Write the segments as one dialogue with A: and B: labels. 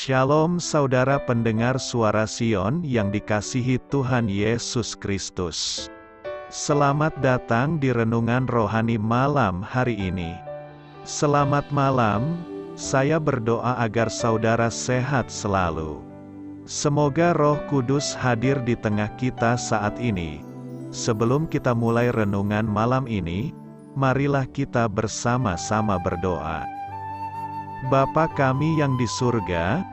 A: Shalom saudara pendengar suara Sion yang dikasihi Tuhan Yesus Kristus. Selamat datang di renungan rohani malam hari ini. Selamat malam, saya berdoa agar saudara sehat selalu. Semoga Roh Kudus hadir di tengah kita saat ini. Sebelum kita mulai renungan malam ini, marilah kita bersama-sama berdoa. Bapa kami yang di surga,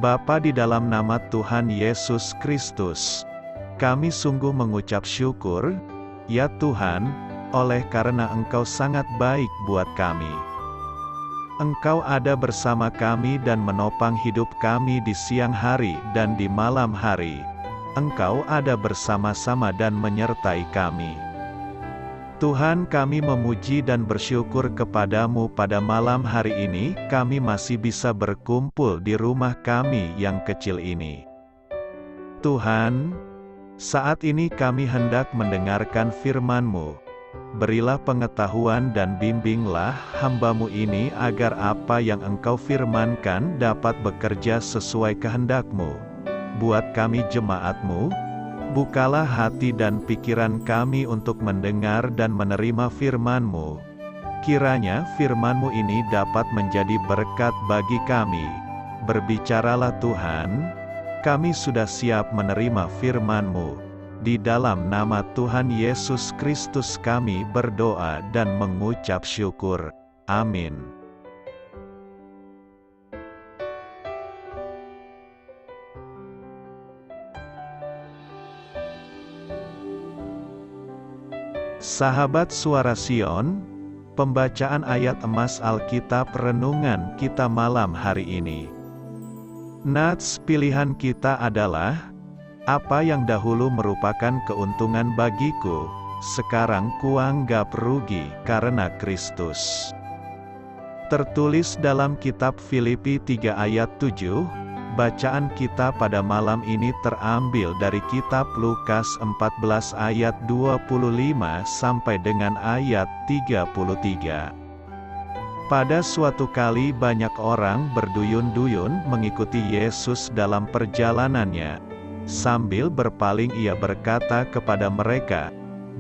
A: Bapa di dalam nama Tuhan Yesus Kristus, kami sungguh mengucap syukur, ya Tuhan, oleh karena Engkau sangat baik buat kami. Engkau ada bersama kami dan menopang hidup kami di siang hari dan di malam hari. Engkau ada bersama-sama dan menyertai kami. Tuhan, kami memuji dan bersyukur kepadamu pada malam hari ini, kami masih bisa berkumpul di rumah kami yang kecil ini. Tuhan, saat ini kami hendak mendengarkan firman-Mu. Berilah pengetahuan dan bimbinglah hamba-Mu ini agar apa yang Engkau firmankan dapat bekerja sesuai kehendak-Mu. Buat kami jemaat-Mu, bukalah hati dan pikiran kami untuk mendengar dan menerima firman-Mu. Kiranya firman-Mu ini dapat menjadi berkat bagi kami. Berbicaralah Tuhan, kami sudah siap menerima firman-Mu. Di dalam nama Tuhan Yesus Kristus kami berdoa dan mengucap syukur. Amin. Sahabat Suara Sion, pembacaan ayat emas Alkitab renungan kita malam hari ini. Nats pilihan kita adalah, apa yang dahulu merupakan keuntungan bagiku, sekarang kuanggap rugi karena Kristus. Tertulis dalam kitab Filipi 3 ayat 7, bacaan kita pada malam ini terambil dari kitab Lukas 14 ayat 25 sampai dengan ayat 33. Pada suatu kali banyak orang berduyun-duyun mengikuti Yesus dalam perjalanannya. Sambil berpaling ia berkata kepada mereka,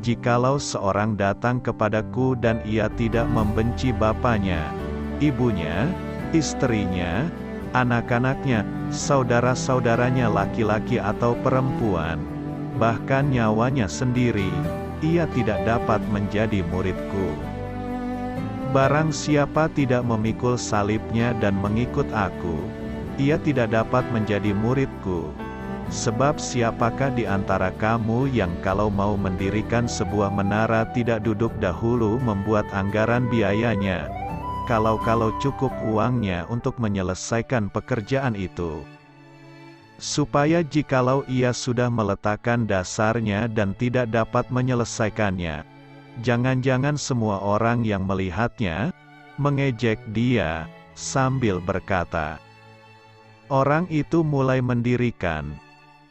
A: "Jikalau seorang datang kepadaku dan ia tidak membenci bapanya, ibunya, istrinya, anak-anaknya, saudara-saudaranya laki-laki atau perempuan, bahkan nyawanya sendiri, ia tidak dapat menjadi muridku. Barang siapa tidak memikul salibnya dan mengikut aku, ia tidak dapat menjadi muridku. Sebab siapakah di antara kamu yang kalau mau mendirikan sebuah menara tidak duduk dahulu membuat anggaran biayanya, kalau cukup uangnya untuk menyelesaikan pekerjaan itu, supaya jikalau ia sudah meletakkan dasarnya dan tidak dapat menyelesaikannya, jangan-jangan semua orang yang melihatnya, mengejek dia, sambil berkata, 'Orang itu mulai mendirikan,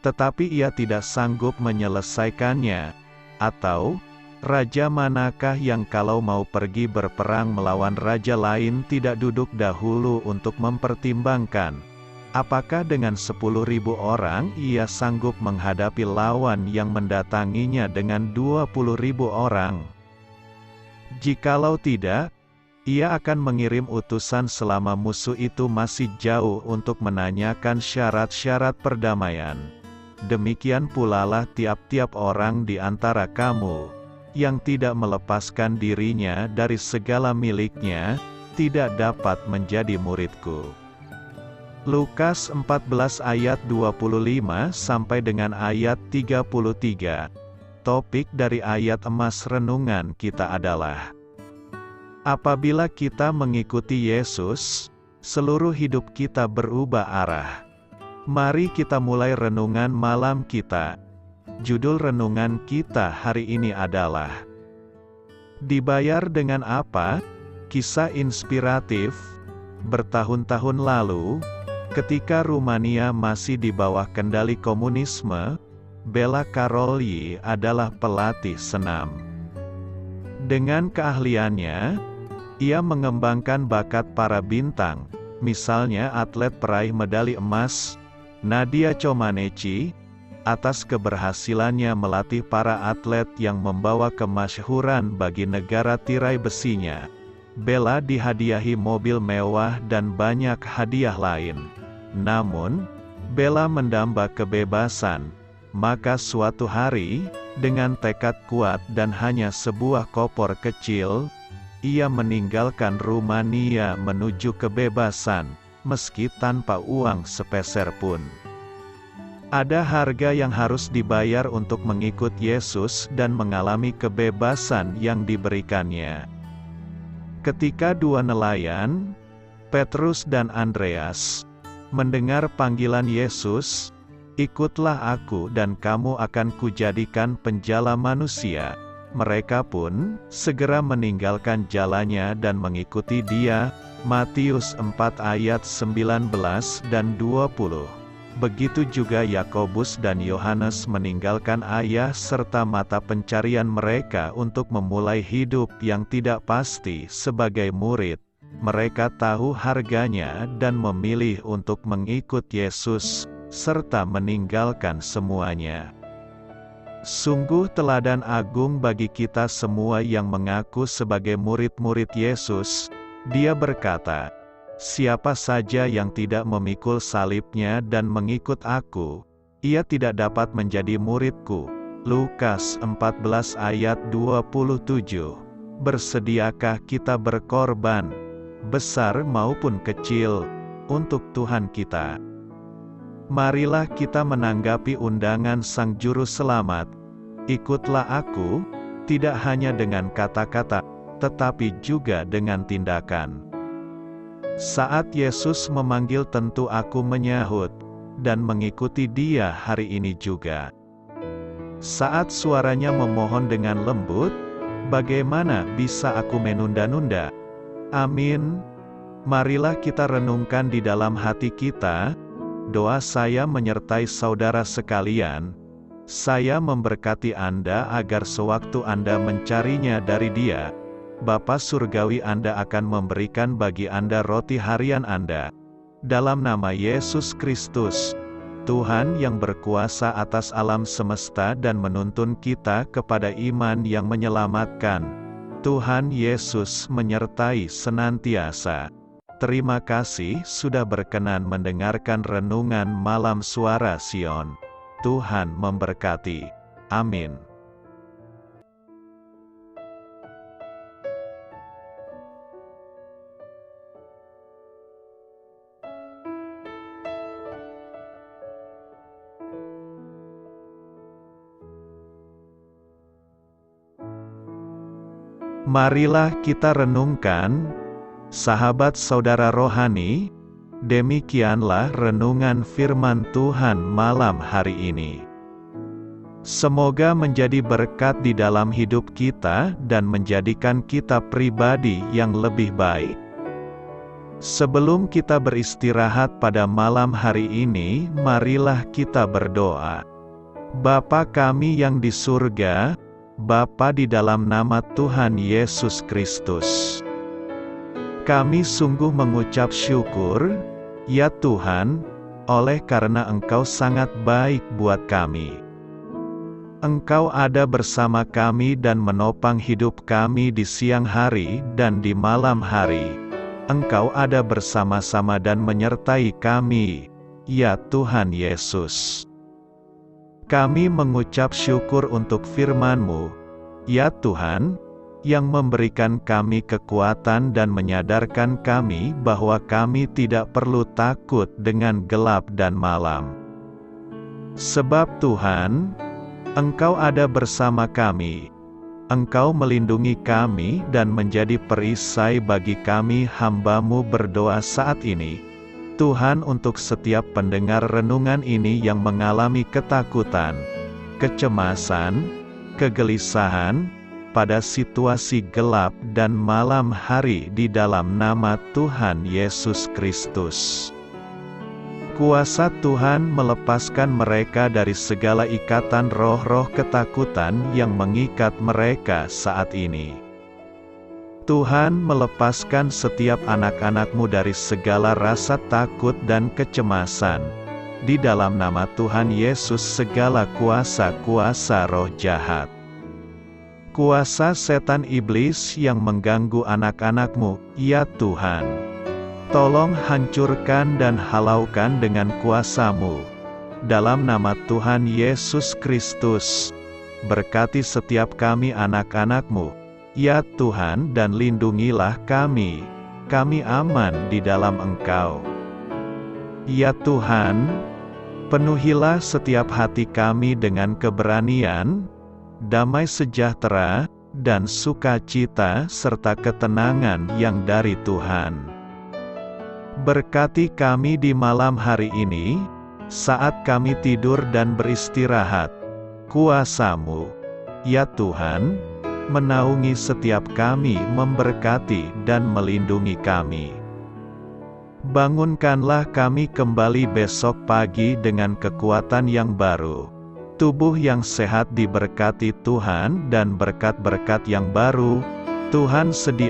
A: tetapi ia tidak sanggup menyelesaikannya,' atau, 'Raja manakah yang kalau mau pergi berperang melawan raja lain tidak duduk dahulu untuk mempertimbangkan, apakah dengan 10.000 orang ia sanggup menghadapi lawan yang mendatanginya dengan 20.000 orang? Jikalau tidak, ia akan mengirim utusan selama musuh itu masih jauh untuk menanyakan syarat-syarat perdamaian. Demikian pulalah tiap-tiap orang di antara kamu, yang tidak melepaskan dirinya dari segala miliknya, tidak dapat menjadi muridku.'" Lukas 14 ayat 25 sampai dengan ayat 33. Topik dari ayat emas renungan kita adalah, apabila kita mengikuti Yesus, seluruh hidup kita berubah arah. Mari kita mulai renungan malam kita. Judul renungan kita hari ini adalah, dibayar dengan apa? Kisah inspiratif. Bertahun-tahun lalu, ketika Rumania masih di bawah kendali komunisme, Bela Karolyi adalah pelatih senam. Dengan keahliannya, ia mengembangkan bakat para bintang, misalnya atlet peraih medali emas, Nadia Comaneci, atas keberhasilannya melatih para atlet yang membawa kemasyhuran bagi negara tirai besinya. Bella dihadiahi mobil mewah dan banyak hadiah lain. Namun, Bella mendamba kebebasan. Maka suatu hari, dengan tekad kuat dan hanya sebuah koper kecil, ia meninggalkan Rumania menuju kebebasan, meski tanpa uang sepeser pun. Ada harga yang harus dibayar untuk mengikut Yesus dan mengalami kebebasan yang diberikannya. Ketika dua nelayan, Petrus dan Andreas, mendengar panggilan Yesus, "Ikutlah aku dan kamu akan kujadikan penjala manusia," mereka pun segera meninggalkan jalannya dan mengikuti Dia. Matius 4 ayat 19 dan 20. Begitu juga Yakobus dan Yohanes meninggalkan ayah serta mata pencarian mereka untuk memulai hidup yang tidak pasti sebagai murid. Mereka tahu harganya dan memilih untuk mengikut Yesus, serta meninggalkan semuanya. Sungguh teladan agung bagi kita semua yang mengaku sebagai murid-murid Yesus. Dia berkata, "Siapa saja yang tidak memikul salibnya dan mengikut aku, ia tidak dapat menjadi muridku." Lukas 14 ayat 27. Bersediakah kita berkorban, besar maupun kecil, untuk Tuhan kita? Marilah kita menanggapi undangan Sang Juru Selamat. "Ikutlah aku," tidak hanya dengan kata-kata, tetapi juga dengan tindakan. Saat Yesus memanggil, tentu aku menyahut dan mengikuti Dia hari ini juga. Saat suaranya memohon dengan lembut, bagaimana bisa aku menunda-nunda? Amin. Marilah kita renungkan di dalam hati kita. Doa saya menyertai saudara sekalian. Saya memberkati Anda agar sewaktu Anda mencarinya dari Dia, Bapa Surgawi Anda akan memberikan bagi Anda roti harian Anda. Dalam nama Yesus Kristus, Tuhan yang berkuasa atas alam semesta dan menuntun kita kepada iman yang menyelamatkan, Tuhan Yesus menyertai senantiasa. Terima kasih sudah berkenan mendengarkan renungan malam Suara Sion. Tuhan memberkati. Amin. Marilah kita renungkan, sahabat saudara rohani, demikianlah renungan firman Tuhan malam hari ini. Semoga menjadi berkat di dalam hidup kita dan menjadikan kita pribadi yang lebih baik. Sebelum kita beristirahat pada malam hari ini, marilah kita berdoa. Bapa kami yang di surga, Bapa di dalam nama Tuhan Yesus Kristus, kami sungguh mengucap syukur, ya Tuhan, oleh karena Engkau sangat baik buat kami. Engkau ada bersama kami dan menopang hidup kami di siang hari dan di malam hari. Engkau ada bersama-sama dan menyertai kami, ya Tuhan Yesus. Kami mengucap syukur untuk firman-Mu, ya Tuhan, yang memberikan kami kekuatan dan menyadarkan kami bahwa kami tidak perlu takut dengan gelap dan malam. Sebab Tuhan, Engkau ada bersama kami. Engkau melindungi kami dan menjadi perisai bagi kami hamba-Mu berdoa saat ini. Tuhan, untuk setiap pendengar renungan ini yang mengalami ketakutan, kecemasan, kegelisahan, pada situasi gelap dan malam hari di dalam nama Tuhan Yesus Kristus. Kuasa Tuhan melepaskan mereka dari segala ikatan roh-roh ketakutan yang mengikat mereka saat ini. Tuhan melepaskan setiap anak-anak-Mu dari segala rasa takut dan kecemasan. Di dalam nama Tuhan Yesus segala kuasa-kuasa roh jahat, kuasa setan iblis yang mengganggu anak-anak-Mu, ya Tuhan, tolong hancurkan dan halaukan dengan kuasa-Mu. Dalam nama Tuhan Yesus Kristus, berkati setiap kami anak-anak-Mu, ya Tuhan, dan lindungilah kami aman di dalam Engkau. Ya Tuhan, penuhilah setiap hati kami dengan keberanian, damai sejahtera, dan sukacita serta ketenangan yang dari Tuhan. Berkati kami di malam hari ini, saat kami tidur dan beristirahat. Kuasa-Mu, ya Tuhan, menaungi setiap kami, memberkati dan melindungi kami. Bangunkanlah kami kembali besok pagi dengan kekuatan yang baru, tubuh yang sehat diberkati Tuhan, dan berkat-berkat yang baru Tuhan sediakan